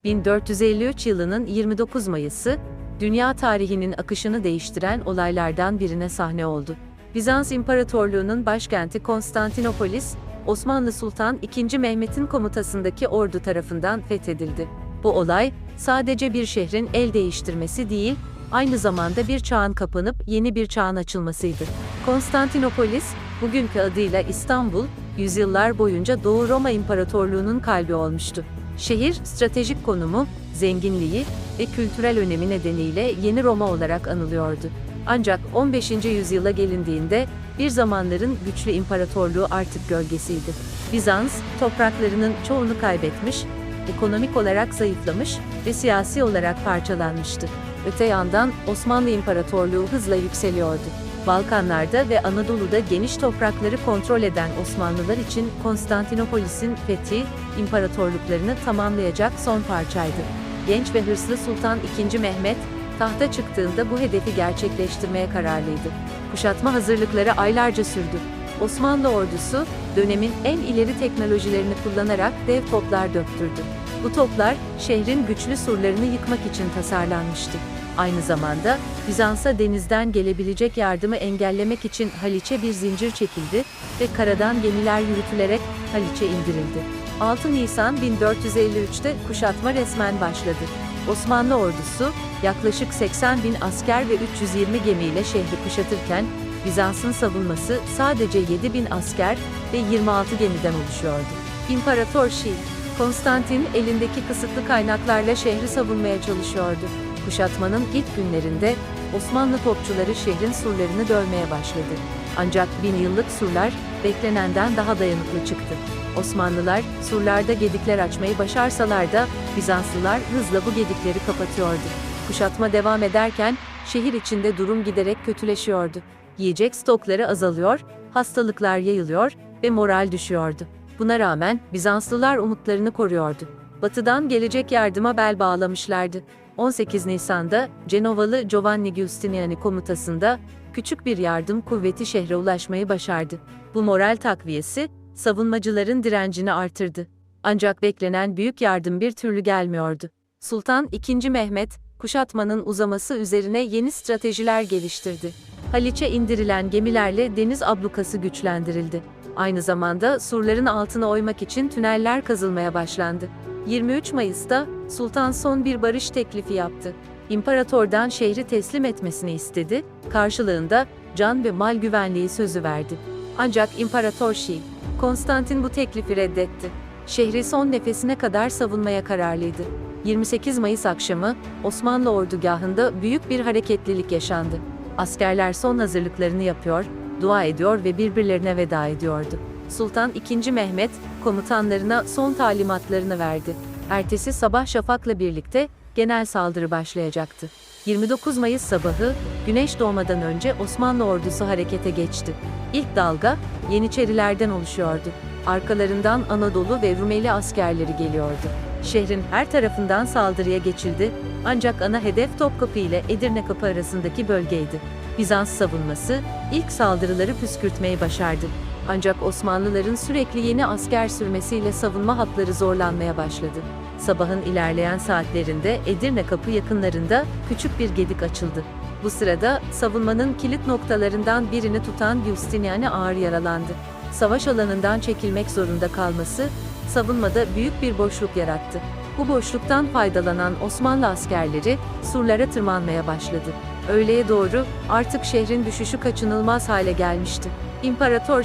1453 yılının 29 Mayıs'ı, dünya tarihinin akışını değiştiren olaylardan birine sahne oldu. Bizans İmparatorluğu'nun başkenti Konstantinopolis, Osmanlı Sultan II. Mehmet'in komutasındaki ordu tarafından fethedildi. Bu olay, sadece bir şehrin el değiştirmesi değil, aynı zamanda bir çağın kapanıp yeni bir çağın açılmasıydı. Konstantinopolis, bugünkü adıyla İstanbul, yüzyıllar boyunca Doğu Roma İmparatorluğu'nun kalbi olmuştu. Şehir, stratejik konumu, zenginliği ve kültürel önemi nedeniyle Yeni Roma olarak anılıyordu. Ancak 15. yüzyıla gelindiğinde, bir zamanların güçlü imparatorluğu artık gölgesiydi. Bizans, topraklarının çoğunu kaybetmiş, ekonomik olarak zayıflamış ve siyasi olarak parçalanmıştı. Öte yandan Osmanlı İmparatorluğu hızla yükseliyordu. Balkanlarda ve Anadolu'da geniş toprakları kontrol eden Osmanlılar için Konstantinopolis'in fethi, imparatorluklarını tamamlayacak son parçaydı. Genç ve hırslı Sultan II. Mehmet, tahta çıktığında bu hedefi gerçekleştirmeye kararlıydı. Kuşatma hazırlıkları aylarca sürdü. Osmanlı ordusu, dönemin en ileri teknolojilerini kullanarak dev toplar döktürdü. Bu toplar, şehrin güçlü surlarını yıkmak için tasarlanmıştı. Aynı zamanda, Bizans'a denizden gelebilecek yardımı engellemek için Haliç'e bir zincir çekildi ve karadan gemiler yürütülerek Haliç'e indirildi. 6 Nisan 1453'te kuşatma resmen başladı. Osmanlı ordusu, yaklaşık 80.000 asker ve 320 gemiyle şehri kuşatırken, Bizans'ın savunması sadece 7.000 asker ve 26 gemiden oluşuyordu. İmparator Konstantin, elindeki kısıtlı kaynaklarla şehri savunmaya çalışıyordu. Kuşatmanın ilk günlerinde, Osmanlı topçuları şehrin surlarını dövmeye başladı. Ancak 1000 yıllık surlar, beklenenden daha dayanıklı çıktı. Osmanlılar, surlarda gedikler açmayı başarsalar da, Bizanslılar hızla bu gedikleri kapatıyordu. Kuşatma devam ederken, şehir içinde durum giderek kötüleşiyordu. Yiyecek stokları azalıyor, hastalıklar yayılıyor ve moral düşüyordu. Buna rağmen, Bizanslılar umutlarını koruyordu. Batıdan gelecek yardıma bel bağlamışlardı. 18 Nisan'da, Cenovalı Giovanni Giustiniani komutasında, küçük bir yardım kuvveti şehre ulaşmayı başardı. Bu moral takviyesi, savunmacıların direncini artırdı. Ancak beklenen büyük yardım bir türlü gelmiyordu. Sultan II. Mehmet, kuşatmanın uzaması üzerine yeni stratejiler geliştirdi. Haliç'e indirilen gemilerle deniz ablukası güçlendirildi. Aynı zamanda surların altına oymak için tüneller kazılmaya başlandı. 23 Mayıs'ta Sultan son bir barış teklifi yaptı. İmparatordan şehri teslim etmesini istedi, karşılığında can ve mal güvenliği sözü verdi. Ancak İmparator Konstantin bu teklifi reddetti. Şehri son nefesine kadar savunmaya kararlıydı. 28 Mayıs akşamı Osmanlı ordugahında büyük bir hareketlilik yaşandı. Askerler son hazırlıklarını yapıyor, dua ediyor ve birbirlerine veda ediyordu. Sultan II. Mehmet, komutanlarına son talimatlarını verdi. Ertesi sabah şafakla birlikte genel saldırı başlayacaktı. 29 Mayıs sabahı, güneş doğmadan önce Osmanlı ordusu harekete geçti. İlk dalga, Yeniçerilerden oluşuyordu. Arkalarından Anadolu ve Rumeli askerleri geliyordu. Şehrin her tarafından saldırıya geçildi, ancak ana hedef Topkapı ile Edirnekapı arasındaki bölgeydi. Bizans savunması, ilk saldırıları püskürtmeyi başardı. Ancak Osmanlıların sürekli yeni asker sürmesiyle savunma hatları zorlanmaya başladı. Sabahın ilerleyen saatlerinde Edirnekapı yakınlarında küçük bir gedik açıldı. Bu sırada savunmanın kilit noktalarından birini tutan Giustiniani ağır yaralandı. Savaş alanından çekilmek zorunda kalması, savunmada büyük bir boşluk yarattı. Bu boşluktan faydalanan Osmanlı askerleri surlara tırmanmaya başladı. Öğleye doğru artık şehrin düşüşü kaçınılmaz hale gelmişti. İmparator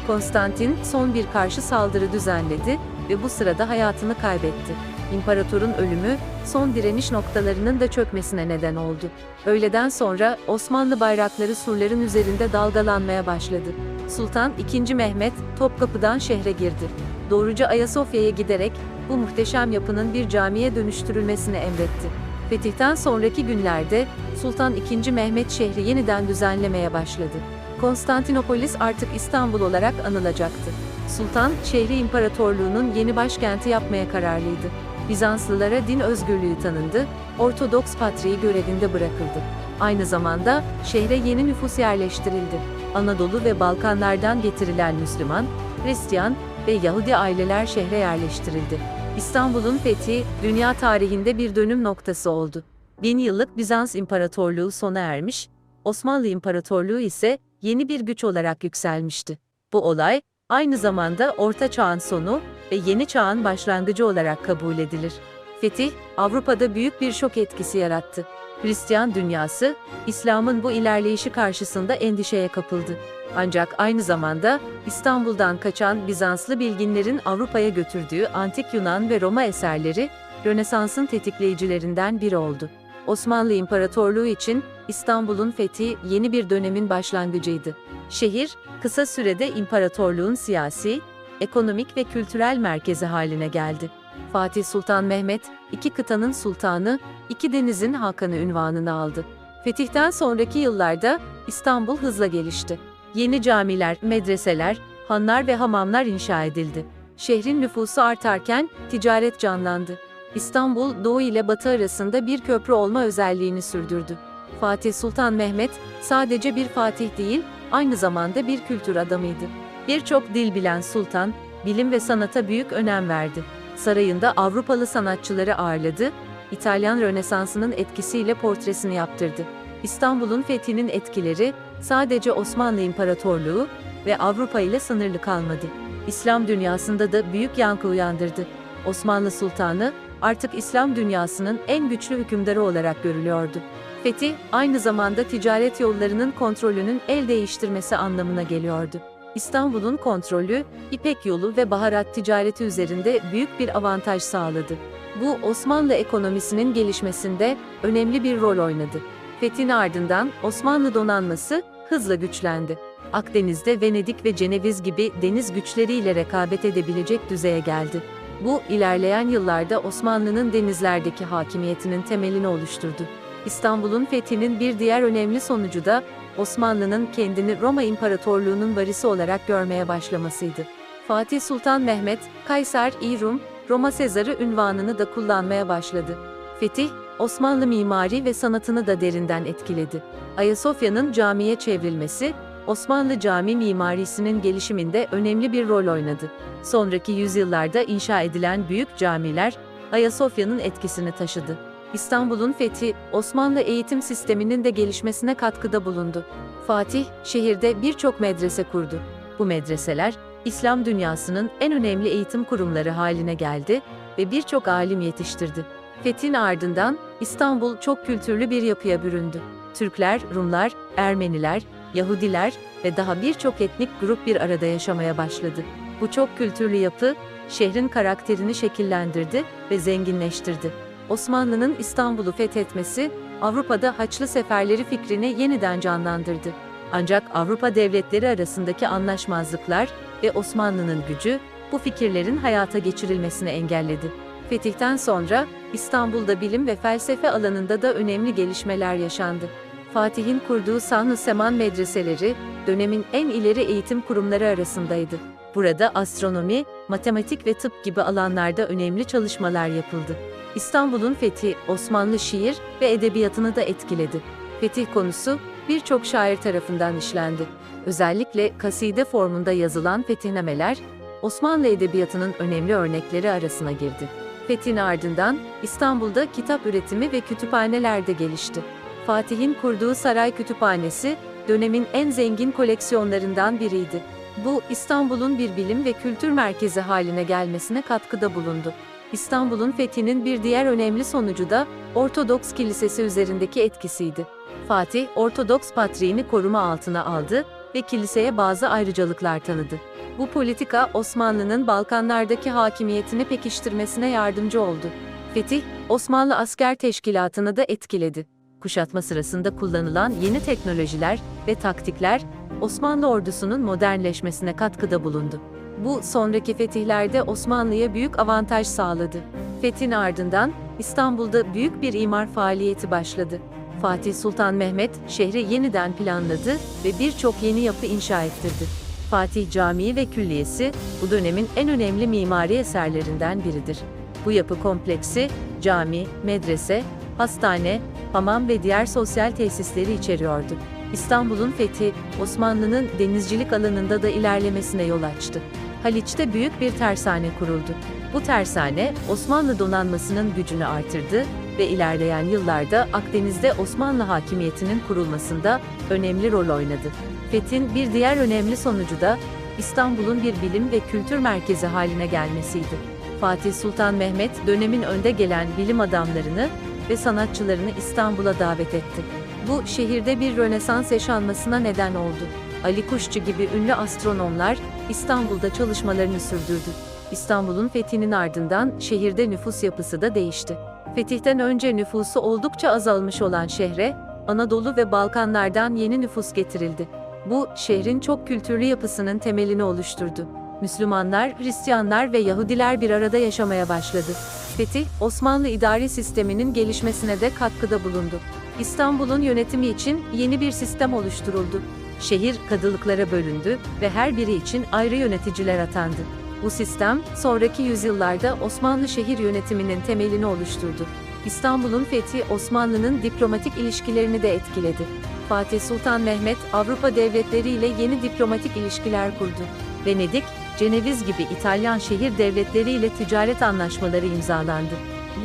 Konstantin son bir karşı saldırı düzenledi ve bu sırada hayatını kaybetti. İmparatorun ölümü, son direniş noktalarının da çökmesine neden oldu. Öğleden sonra Osmanlı bayrakları surların üzerinde dalgalanmaya başladı. Sultan II. Mehmet, Topkapı'dan şehre girdi. Doğruca Ayasofya'ya giderek, bu muhteşem yapının bir camiye dönüştürülmesini emretti. Fetihten sonraki günlerde, Sultan II. Mehmet şehri yeniden düzenlemeye başladı. Konstantinopolis artık İstanbul olarak anılacaktı. Sultan, şehri imparatorluğunun yeni başkenti yapmaya kararlıydı. Bizanslılara din özgürlüğü tanındı, Ortodoks Patriği görevinde bırakıldı. Aynı zamanda, şehre yeni nüfus yerleştirildi. Anadolu ve Balkanlardan getirilen Müslüman, Hristiyan ve Yahudi aileler şehre yerleştirildi. İstanbul'un fethi, dünya tarihinde bir dönüm noktası oldu. 1000 yıllık Bizans İmparatorluğu sona ermiş, Osmanlı İmparatorluğu ise yeni bir güç olarak yükselmişti. Bu olay, aynı zamanda Orta Çağ'ın sonu ve Yeni Çağ'ın başlangıcı olarak kabul edilir. Fetih, Avrupa'da büyük bir şok etkisi yarattı. Hristiyan dünyası, İslam'ın bu ilerleyişi karşısında endişeye kapıldı. Ancak aynı zamanda İstanbul'dan kaçan Bizanslı bilginlerin Avrupa'ya götürdüğü antik Yunan ve Roma eserleri, Rönesans'ın tetikleyicilerinden biri oldu. Osmanlı İmparatorluğu için İstanbul'un fethi yeni bir dönemin başlangıcıydı. Şehir, kısa sürede imparatorluğun siyasi, ekonomik ve kültürel merkezi haline geldi. Fatih Sultan Mehmet, iki kıtanın sultanı, iki denizin hakanı unvanını aldı. Fetihten sonraki yıllarda İstanbul hızla gelişti. Yeni camiler, medreseler, hanlar ve hamamlar inşa edildi. Şehrin nüfusu artarken ticaret canlandı. İstanbul, Doğu ile Batı arasında bir köprü olma özelliğini sürdürdü. Fatih Sultan Mehmet, sadece bir fatih değil, aynı zamanda bir kültür adamıydı. Birçok dil bilen sultan, bilim ve sanata büyük önem verdi. Sarayında Avrupalı sanatçıları ağırladı, İtalyan Rönesansı'nın etkisiyle portresini yaptırdı. İstanbul'un fethinin etkileri, sadece Osmanlı İmparatorluğu ve Avrupa ile sınırlı kalmadı. İslam dünyasında da büyük yankı uyandırdı. Osmanlı Sultanı, artık İslam dünyasının en güçlü hükümdarı olarak görülüyordu. Fetih, aynı zamanda ticaret yollarının kontrolünün el değiştirmesi anlamına geliyordu. İstanbul'un kontrolü, İpek yolu ve baharat ticareti üzerinde büyük bir avantaj sağladı. Bu, Osmanlı ekonomisinin gelişmesinde önemli bir rol oynadı. Fethin ardından Osmanlı donanması hızla güçlendi. Akdeniz'de Venedik ve Ceneviz gibi deniz güçleriyle rekabet edebilecek düzeye geldi. Bu, ilerleyen yıllarda Osmanlı'nın denizlerdeki hakimiyetinin temelini oluşturdu. İstanbul'un fethinin bir diğer önemli sonucu da Osmanlı'nın kendini Roma İmparatorluğu'nun varisi olarak görmeye başlamasıydı. Fatih Sultan Mehmet, Kayser-i Rum, Roma Sezarı unvanını da kullanmaya başladı. Fetih, Osmanlı mimari ve sanatını da derinden etkiledi. Ayasofya'nın camiye çevrilmesi, Osmanlı cami mimarisinin gelişiminde önemli bir rol oynadı. Sonraki yüzyıllarda inşa edilen büyük camiler, Ayasofya'nın etkisini taşıdı. İstanbul'un fethi, Osmanlı eğitim sisteminin de gelişmesine katkıda bulundu. Fatih, şehirde birçok medrese kurdu. Bu medreseler, İslam dünyasının en önemli eğitim kurumları haline geldi ve birçok alim yetiştirdi. Fethin ardından İstanbul çok kültürlü bir yapıya büründü. Türkler, Rumlar, Ermeniler, Yahudiler ve daha birçok etnik grup bir arada yaşamaya başladı. Bu çok kültürlü yapı, şehrin karakterini şekillendirdi ve zenginleştirdi. Osmanlı'nın İstanbul'u fethetmesi, Avrupa'da Haçlı seferleri fikrini yeniden canlandırdı. Ancak Avrupa devletleri arasındaki anlaşmazlıklar ve Osmanlı'nın gücü, bu fikirlerin hayata geçirilmesini engelledi. Fetihten sonra, İstanbul'da bilim ve felsefe alanında da önemli gelişmeler yaşandı. Fatih'in kurduğu Sanlı Seman medreseleri, dönemin en ileri eğitim kurumları arasındaydı. Burada astronomi, matematik ve tıp gibi alanlarda önemli çalışmalar yapıldı. İstanbul'un fethi, Osmanlı şiir ve edebiyatını da etkiledi. Fetih konusu, birçok şair tarafından işlendi. Özellikle kaside formunda yazılan fetihnameler, Osmanlı edebiyatının önemli örnekleri arasına girdi. Fethin ardından, İstanbul'da kitap üretimi ve kütüphaneler de gelişti. Fatih'in kurduğu saray kütüphanesi, dönemin en zengin koleksiyonlarından biriydi. Bu, İstanbul'un bir bilim ve kültür merkezi haline gelmesine katkıda bulundu. İstanbul'un fethinin bir diğer önemli sonucu da Ortodoks Kilisesi üzerindeki etkisiydi. Fatih, Ortodoks Patriğini koruma altına aldı ve kiliseye bazı ayrıcalıklar tanıdı. Bu politika Osmanlı'nın Balkanlardaki hakimiyetini pekiştirmesine yardımcı oldu. Fetih, Osmanlı asker teşkilatını da etkiledi. Kuşatma sırasında kullanılan yeni teknolojiler ve taktikler, Osmanlı ordusunun modernleşmesine katkıda bulundu. Bu, sonraki fetihlerde Osmanlı'ya büyük avantaj sağladı. Fethin ardından, İstanbul'da büyük bir imar faaliyeti başladı. Fatih Sultan Mehmet, şehri yeniden planladı ve birçok yeni yapı inşa ettirdi. Fatih Camii ve Külliyesi, bu dönemin en önemli mimari eserlerinden biridir. Bu yapı kompleksi, cami, medrese, hastane, hamam ve diğer sosyal tesisleri içeriyordu. İstanbul'un fethi, Osmanlı'nın denizcilik alanında da ilerlemesine yol açtı. Haliç'te büyük bir tersane kuruldu. Bu tersane, Osmanlı donanmasının gücünü artırdı ve ilerleyen yıllarda Akdeniz'de Osmanlı hakimiyetinin kurulmasında önemli rol oynadı. Fethin bir diğer önemli sonucu da İstanbul'un bir bilim ve kültür merkezi haline gelmesiydi. Fatih Sultan Mehmet, dönemin önde gelen bilim adamlarını ve sanatçılarını İstanbul'a davet etti. Bu, şehirde bir Rönesans yaşanmasına neden oldu. Ali Kuşçu gibi ünlü astronomlar İstanbul'da çalışmalarını sürdürdü. İstanbul'un fethinin ardından şehirde nüfus yapısı da değişti. Fetihten önce nüfusu oldukça azalmış olan şehre, Anadolu ve Balkanlardan yeni nüfus getirildi. Bu, şehrin çok kültürlü yapısının temelini oluşturdu. Müslümanlar, Hristiyanlar ve Yahudiler bir arada yaşamaya başladı. Fetih, Osmanlı idari sisteminin gelişmesine de katkıda bulundu. İstanbul'un yönetimi için yeni bir sistem oluşturuldu. Şehir kadılıklara bölündü ve her biri için ayrı yöneticiler atandı. Bu sistem, sonraki yüzyıllarda Osmanlı şehir yönetiminin temelini oluşturdu. İstanbul'un fethi Osmanlı'nın diplomatik ilişkilerini de etkiledi. Fatih Sultan Mehmet, Avrupa devletleriyle yeni diplomatik ilişkiler kurdu. Venedik, Ceneviz gibi İtalyan şehir devletleriyle ticaret anlaşmaları imzalandı.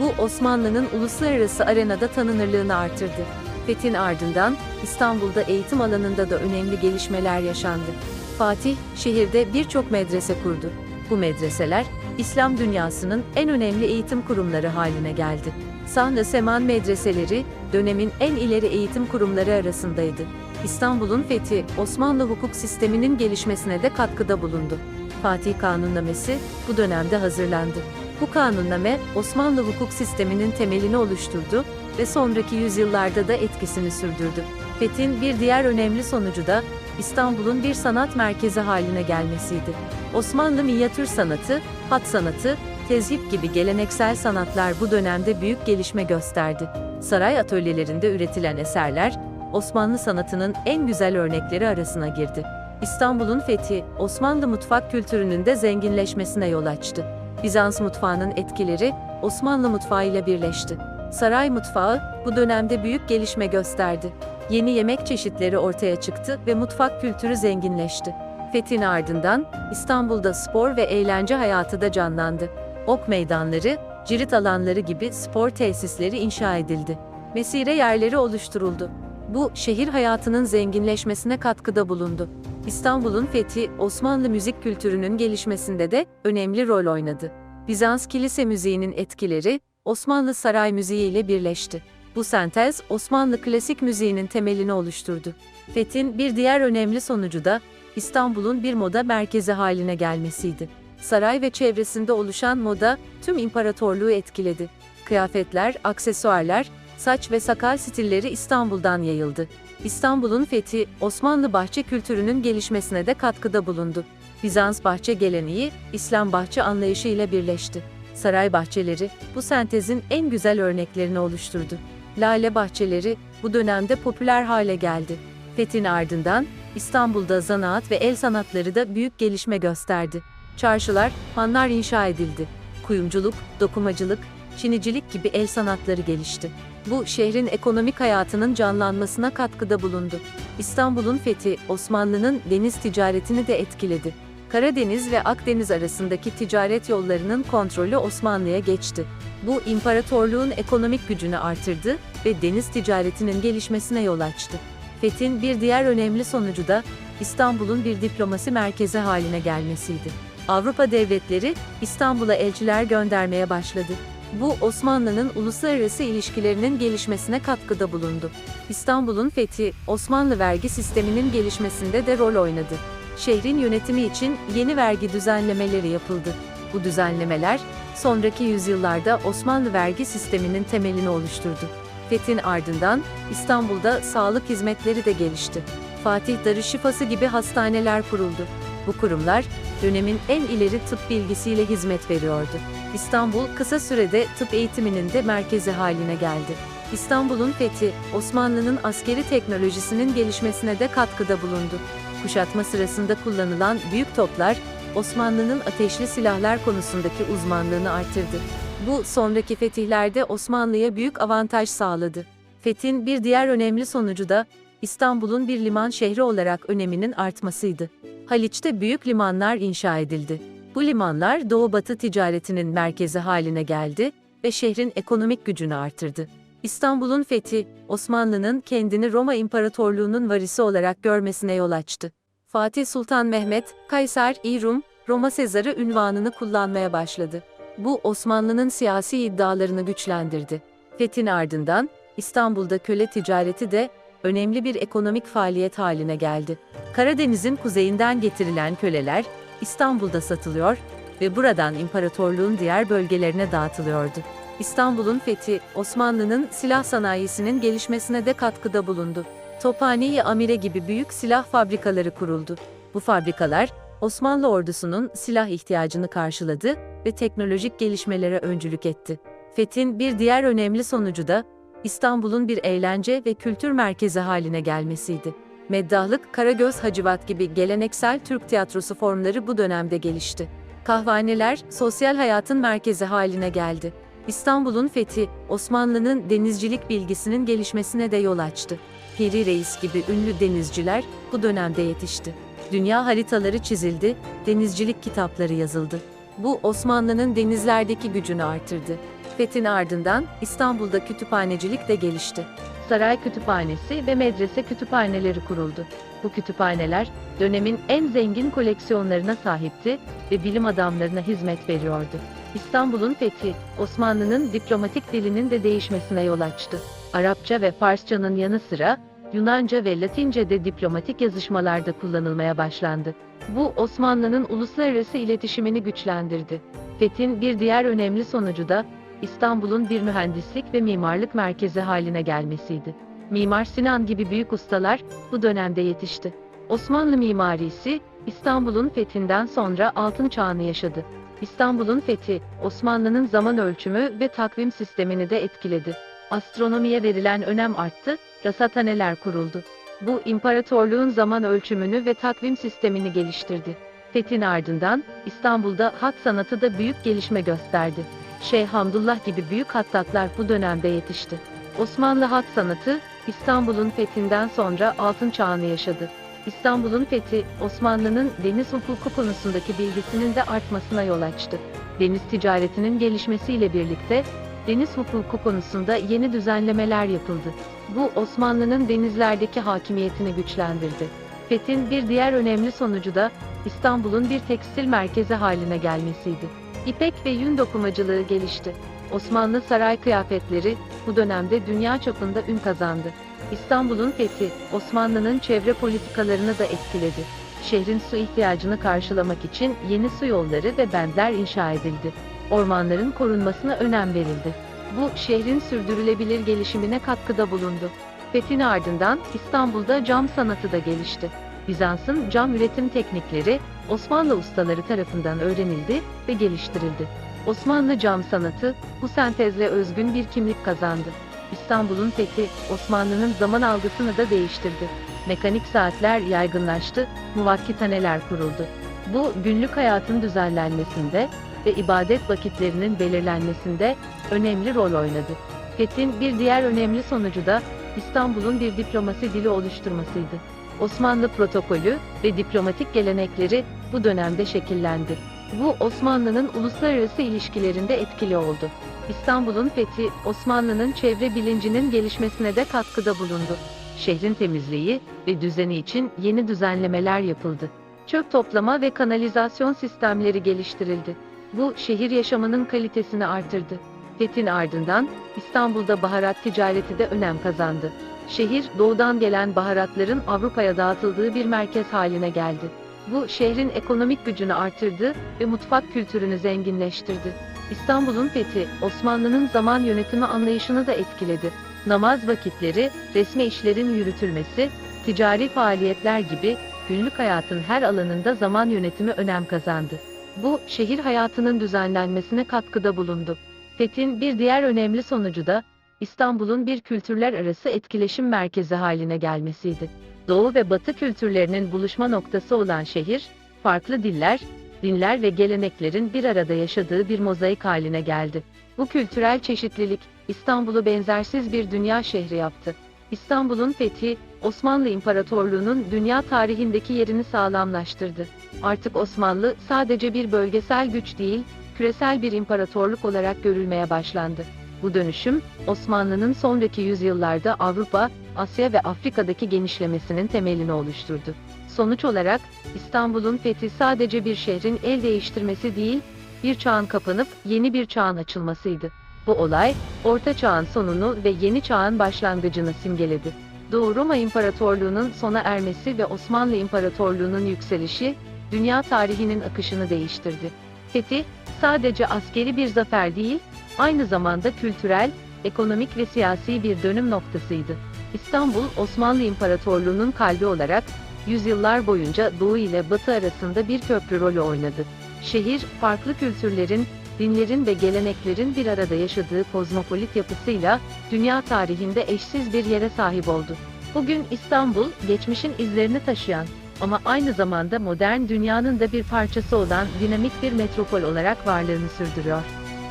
Bu, Osmanlı'nın uluslararası arenada tanınırlığını artırdı. Fethin ardından, İstanbul'da eğitim alanında da önemli gelişmeler yaşandı. Fatih, şehirde birçok medrese kurdu. Bu medreseler, İslam dünyasının en önemli eğitim kurumları haline geldi. Sahn-ı Seman medreseleri, dönemin en ileri eğitim kurumları arasındaydı. İstanbul'un fethi, Osmanlı hukuk sisteminin gelişmesine de katkıda bulundu. Fatih Kanunnamesi, bu dönemde hazırlandı. Bu kanunname, Osmanlı hukuk sisteminin temelini oluşturdu ve sonraki yüzyıllarda da etkisini sürdürdü. Fethin bir diğer önemli sonucu da, İstanbul'un bir sanat merkezi haline gelmesiydi. Osmanlı minyatür sanatı, hat sanatı, tezyip gibi geleneksel sanatlar bu dönemde büyük gelişme gösterdi. Saray atölyelerinde üretilen eserler, Osmanlı sanatının en güzel örnekleri arasına girdi. İstanbul'un fethi, Osmanlı mutfak kültürünün de zenginleşmesine yol açtı. Bizans mutfağının etkileri, Osmanlı mutfağıyla birleşti. Saray mutfağı, bu dönemde büyük gelişme gösterdi. Yeni yemek çeşitleri ortaya çıktı ve mutfak kültürü zenginleşti. Fethin ardından, İstanbul'da spor ve eğlence hayatı da canlandı. Ok meydanları, cirit alanları gibi spor tesisleri inşa edildi. Mesire yerleri oluşturuldu. Bu, şehir hayatının zenginleşmesine katkıda bulundu. İstanbul'un fethi, Osmanlı müzik kültürünün gelişmesinde de önemli rol oynadı. Bizans kilise müziğinin etkileri, Osmanlı saray müziği ile birleşti. Bu sentez, Osmanlı klasik müziğinin temelini oluşturdu. Fethin bir diğer önemli sonucu da, İstanbul'un bir moda merkezi haline gelmesiydi. Saray ve çevresinde oluşan moda, tüm imparatorluğu etkiledi. Kıyafetler, aksesuarlar, saç ve sakal stilleri İstanbul'dan yayıldı. İstanbul'un fethi, Osmanlı bahçe kültürünün gelişmesine de katkıda bulundu. Bizans bahçe geleneği, İslam bahçe anlayışı ile birleşti. Saray bahçeleri, bu sentezin en güzel örneklerini oluşturdu. Lale bahçeleri, bu dönemde popüler hale geldi. Fethin ardından, İstanbul'da zanaat ve el sanatları da büyük gelişme gösterdi. Çarşılar, hanlar inşa edildi. Kuyumculuk, dokumacılık, çinicilik gibi el sanatları gelişti. Bu, şehrin ekonomik hayatının canlanmasına katkıda bulundu. İstanbul'un fethi, Osmanlı'nın deniz ticaretini de etkiledi. Karadeniz ve Akdeniz arasındaki ticaret yollarının kontrolü Osmanlı'ya geçti. Bu, imparatorluğun ekonomik gücünü artırdı ve deniz ticaretinin gelişmesine yol açtı. Fethin bir diğer önemli sonucu da, İstanbul'un bir diplomasi merkezi haline gelmesiydi. Avrupa devletleri, İstanbul'a elçiler göndermeye başladı. Bu, Osmanlı'nın uluslararası ilişkilerinin gelişmesine katkıda bulundu. İstanbul'un fethi, Osmanlı vergi sisteminin gelişmesinde de rol oynadı. Şehrin yönetimi için yeni vergi düzenlemeleri yapıldı. Bu düzenlemeler, sonraki yüzyıllarda Osmanlı vergi sisteminin temelini oluşturdu. Fethin ardından, İstanbul'da sağlık hizmetleri de gelişti. Fatih Darüşşifası gibi hastaneler kuruldu. Bu kurumlar, dönemin en ileri tıp bilgisiyle hizmet veriyordu. İstanbul, kısa sürede tıp eğitiminin de merkezi haline geldi. İstanbul'un fethi, Osmanlı'nın askeri teknolojisinin gelişmesine de katkıda bulundu. Kuşatma sırasında kullanılan büyük toplar, Osmanlı'nın ateşli silahlar konusundaki uzmanlığını artırdı. Bu, sonraki fetihlerde Osmanlı'ya büyük avantaj sağladı. Fethin bir diğer önemli sonucu da, İstanbul'un bir liman şehri olarak öneminin artmasıydı. Haliç'te büyük limanlar inşa edildi. Bu limanlar Doğu-Batı ticaretinin merkezi haline geldi ve şehrin ekonomik gücünü artırdı. İstanbul'un fethi, Osmanlı'nın kendini Roma İmparatorluğu'nun varisi olarak görmesine yol açtı. Fatih Sultan Mehmet, Kayser-i Rum, Roma Sezarı unvanını kullanmaya başladı. Bu Osmanlı'nın siyasi iddialarını güçlendirdi. Fethin ardından İstanbul'da köle ticareti de önemli bir ekonomik faaliyet haline geldi. Karadeniz'in kuzeyinden getirilen köleler İstanbul'da satılıyor ve buradan imparatorluğun diğer bölgelerine dağıtılıyordu. İstanbul'un fethi, Osmanlı'nın silah sanayisinin gelişmesine de katkıda bulundu. Tophane-i Amire gibi büyük silah fabrikaları kuruldu. Bu fabrikalar, Osmanlı ordusunun silah ihtiyacını karşıladı ve teknolojik gelişmelere öncülük etti. Fethin bir diğer önemli sonucu da, İstanbul'un bir eğlence ve kültür merkezi haline gelmesiydi. Meddahlık, Karagöz Hacivat gibi geleneksel Türk tiyatrosu formları bu dönemde gelişti. Kahvaneler, sosyal hayatın merkezi haline geldi. İstanbul'un fethi, Osmanlı'nın denizcilik bilgisinin gelişmesine de yol açtı. Piri Reis gibi ünlü denizciler bu dönemde yetişti. Dünya haritaları çizildi, denizcilik kitapları yazıldı. Bu Osmanlı'nın denizlerdeki gücünü artırdı. Fethin ardından İstanbul'da kütüphanecilik de gelişti. Saray kütüphanesi ve medrese kütüphaneleri kuruldu. Bu kütüphaneler dönemin en zengin koleksiyonlarına sahipti ve bilim adamlarına hizmet veriyordu. İstanbul'un fethi, Osmanlı'nın diplomatik dilinin de değişmesine yol açtı. Arapça ve Farsçanın yanı sıra Yunanca ve Latince de diplomatik yazışmalarda kullanılmaya başlandı. Bu Osmanlı'nın uluslararası iletişimini güçlendirdi. Fethin bir diğer önemli sonucu da İstanbul'un bir mühendislik ve mimarlık merkezi haline gelmesiydi. Mimar Sinan gibi büyük ustalar bu dönemde yetişti. Osmanlı mimarisi İstanbul'un fethinden sonra altın çağını yaşadı. İstanbul'un fethi, Osmanlı'nın zaman ölçümü ve takvim sistemini de etkiledi. Astronomiye verilen önem arttı, rasathaneler kuruldu. Bu imparatorluğun zaman ölçümünü ve takvim sistemini geliştirdi. Fethin ardından İstanbul'da hat sanatı da büyük gelişme gösterdi. Şeyh Hamdullah gibi büyük hattatlar bu dönemde yetişti. Osmanlı hat sanatı, İstanbul'un fethinden sonra altın çağını yaşadı. İstanbul'un fethi, Osmanlı'nın deniz hukuku konusundaki bilgisinin de artmasına yol açtı. Deniz ticaretinin gelişmesiyle birlikte, deniz hukuku konusunda yeni düzenlemeler yapıldı. Bu Osmanlı'nın denizlerdeki hakimiyetini güçlendirdi. Fethin bir diğer önemli sonucu da İstanbul'un bir tekstil merkezi haline gelmesiydi. İpek ve yün dokumacılığı gelişti. Osmanlı saray kıyafetleri bu dönemde dünya çapında ün kazandı. İstanbul'un fethi, Osmanlı'nın çevre politikalarını da etkiledi. Şehrin su ihtiyacını karşılamak için yeni su yolları ve bentler inşa edildi. Ormanların korunmasına önem verildi. Bu şehrin sürdürülebilir gelişimine katkıda bulundu. Fethin ardından İstanbul'da cam sanatı da gelişti. Bizans'ın cam üretim teknikleri Osmanlı ustaları tarafından öğrenildi ve geliştirildi. Osmanlı cam sanatı bu sentezle özgün bir kimlik kazandı. İstanbul'un fethi Osmanlı'nın zaman algısını da değiştirdi. Mekanik saatler yaygınlaştı, muvakkitaneler kuruldu. Bu günlük hayatın düzenlenmesinde ve ibadet vakitlerinin belirlenmesinde önemli rol oynadı. Fethin bir diğer önemli sonucu da İstanbul'un bir diplomasi dili oluşturmasıydı. Osmanlı protokolü ve diplomatik gelenekleri bu dönemde şekillendi. Bu Osmanlı'nın uluslararası ilişkilerinde etkili oldu. İstanbul'un fethi, Osmanlı'nın çevre bilincinin gelişmesine de katkıda bulundu. Şehrin temizliği ve düzeni için yeni düzenlemeler yapıldı. Çöp toplama ve kanalizasyon sistemleri geliştirildi. Bu şehir yaşamının kalitesini artırdı. Fethin ardından İstanbul'da baharat ticareti de önem kazandı. Şehir, doğudan gelen baharatların Avrupa'ya dağıtıldığı bir merkez haline geldi. Bu şehrin ekonomik gücünü artırdı ve mutfak kültürünü zenginleştirdi. İstanbul'un fethi, Osmanlı'nın zaman yönetimi anlayışını da etkiledi. Namaz vakitleri, resmi işlerin yürütülmesi, ticari faaliyetler gibi günlük hayatın her alanında zaman yönetimi önem kazandı. Bu, şehir hayatının düzenlenmesine katkıda bulundu. Fethin bir diğer önemli sonucu da İstanbul'un bir kültürler arası etkileşim merkezi haline gelmesiydi. Doğu ve Batı kültürlerinin buluşma noktası olan şehir, farklı diller, dinler ve geleneklerin bir arada yaşadığı bir mozaik haline geldi. Bu kültürel çeşitlilik, İstanbul'u benzersiz bir dünya şehri yaptı. İstanbul'un fethi, Osmanlı İmparatorluğu'nun dünya tarihindeki yerini sağlamlaştırdı. Artık Osmanlı sadece bir bölgesel güç değil, küresel bir imparatorluk olarak görülmeye başlandı. Bu dönüşüm, Osmanlı'nın sonraki yüzyıllarda Avrupa, Asya ve Afrika'daki genişlemesinin temelini oluşturdu. Sonuç olarak, İstanbul'un fethi sadece bir şehrin el değiştirmesi değil, bir çağın kapanıp yeni bir çağın açılmasıydı. Bu olay, Orta Çağ'ın sonunu ve yeni çağın başlangıcını simgeledi. Doğu Roma İmparatorluğu'nun sona ermesi ve Osmanlı İmparatorluğu'nun yükselişi, dünya tarihinin akışını değiştirdi. Fethi, sadece askeri bir zafer değil, aynı zamanda kültürel, ekonomik ve siyasi bir dönüm noktasıydı. İstanbul, Osmanlı İmparatorluğu'nun kalbi olarak, yüzyıllar boyunca Doğu ile Batı arasında bir köprü rolü oynadı. Şehir, farklı kültürlerin, dinlerin ve geleneklerin bir arada yaşadığı kozmopolit yapısıyla, dünya tarihinde eşsiz bir yere sahip oldu. Bugün İstanbul, geçmişin izlerini taşıyan ama aynı zamanda modern dünyanın da bir parçası olan dinamik bir metropol olarak varlığını sürdürüyor.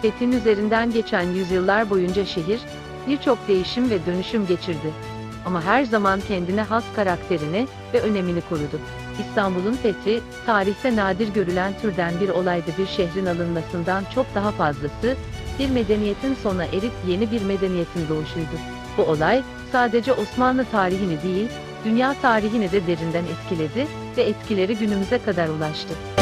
Fethin üzerinden geçen yüzyıllar boyunca şehir, birçok değişim ve dönüşüm geçirdi. Ama her zaman kendine has karakterini ve önemini korudu. İstanbul'un fethi, tarihte nadir görülen türden bir olaydı. Bir şehrin alınmasından çok daha fazlası, bir medeniyetin sona erip yeni bir medeniyetin doğuşuydu. Bu olay, sadece Osmanlı tarihini değil, dünya tarihini de derinden etkiledi ve etkileri günümüze kadar ulaştı.